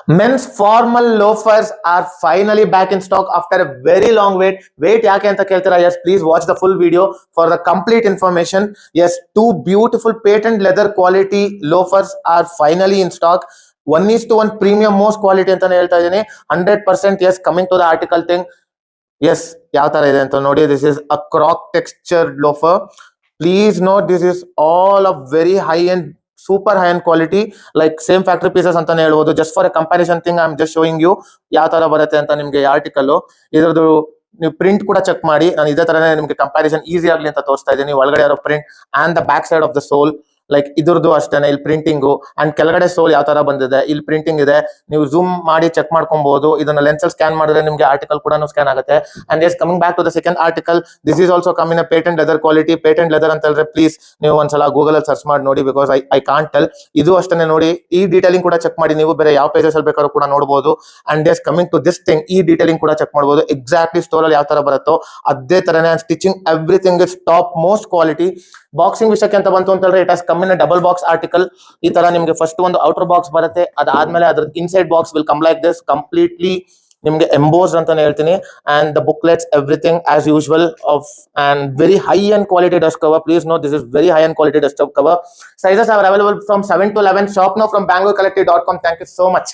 Men's formal loafers are finally back in stock after a very long wait. Wait, ಯಾಕೆ ಅಂತ ಕೇಳ್ತೀರಾ? Yes, please watch the full video for the complete information. Yes, two beautiful patent leather quality loafers are finally in stock. 1:1 premium most quality ಅಂತಾನೆ ಹೇಳ್ತಾ ಇದೀನಿ. 100%. Yes, coming to the article thing. Yes, ಯಾವ ತರ ಇದೆ ಅಂತ ನೋಡಿ. This is a croc textured loafer. Please note, this is all of very high end, super high end quality, like same factory pieces ಅಂತಾನೆ ಹೇಳ್ಬೋದು. Just for a comparison thing, I'm just showing you ಯಾವ ತರ ಬರುತ್ತೆ ಅಂತ ನಿಮ್ಗೆ article. ಇದ್ರದ್ದು ನೀವು print ಕೂಡ ಚೆಕ್ ಮಾಡಿ. ನಾನು ಇದೇ ತರನೇ ನಿಮ್ಗೆ ಕಂಪ್ಯಾರಿಸನ್ ಈಸಿ ಆಗ್ಲಿ ಅಂತ ತೋರಿಸ್ತಾ ಇದ್ದೀನಿ. ಒಳಗಡೆ ಇರೋ print and the back side of the sole, like ಇದ್ರದ್ದು ಅಷ್ಟೇನೆ. ಇಲ್ಲಿ ಪ್ರಿಂಟಿಂಗು ಅಂಡ್ ಕೆಳಗಡೆ ಸೋಲ್ ಯಾವ ತರ ಬಂದಿದೆ, ಇಲ್ಲಿ ಪ್ರಿಂಟಿಂಗ್ ಇದೆ. ನೀವು ಝೂಮ್ ಮಾಡಿ ಚೆಕ್ ಮಾಡ್ಕೊಬಹುದು. ಇದನ್ನ ಲೆನ್ಸ್ ಅಲ್ಲಿ ಸ್ಕ್ಯಾನ್ ಮಾಡಿದ್ರೆ ನಿಮ್ಗೆ ಆರ್ಟಿಕಲ್ ಕೂಡ ಸ್ಕ್ಯಾನ್ ಆಗುತ್ತೆ. And yes, coming back to the second article, this is also come in a patent leather quality. Patent leather ಅಂತ ಹೇಳಿದ್ರೆ ಪ್ಲೀಸ್ ನೀವು ಒಂದ್ಸಲ ಗೂಗಲ್ ಅಲ್ಲಿ ಸರ್ಚ್ ಮಾಡಿ ನೋಡಿ, ಬಿಕಾಸ್ ಐ ಕಾಂಟ್ ಟೆಲ್. ಇದು ಅಷ್ಟೇ ನೋಡಿ, ಈ ಡೀಟೇಲಿಂಗ್ ಕೂಡ ಚೆಕ್ ಮಾಡಿ. ನೀವು ಬೇರೆ ಯಾವ ಪೇಜಸ್ ಅಲ್ಲಿ ಬೇಕಾದ್ರೂ ಕೂಡ ನೋಡಬಹುದು. And yes, coming to this thing, ಈ ಡೀಟೇಲಿಂಗ್ ಕೂಡ ಚೆಕ್ ಮಾಡಬಹುದು. ಎಕ್ಸಾಕ್ಟ್ಲಿ ಸ್ಟೋರ್ ಅಲ್ಲಿ ಯಾವ ತರ ಬರುತ್ತೋ ಅದೇ ತರನೇ stitching, everything is top most quality. Boxing ವಿಷಯಕ್ಕೆ ಅಂತ ಬಂತು ಅಂತ ಹೇಳಿದ್ರೆ, it has come in double box article. ಈ ತರ ನಿಮ್ಗೆ ಫಸ್ಟ್ ಒಂದು ಔಟರ್ ಬಾಕ್ಸ್ ಬರುತ್ತೆ, ಅದಾದ್ಮೇಲೆ ಅದ್ರ inside box will come like this, completely ನಿಮ್ಗೆ ಎಂಬೋಸ್ಡ್ ಅಂತಾನೆ ಹೇಳ್ತೀನಿ. And the booklets, everything as usual of and very high end quality dust cover. Please know, this is very high end quality dust cover. Sizes are available from 7 to 11. Shop now from Bangalore Collective.com. Thank you so much.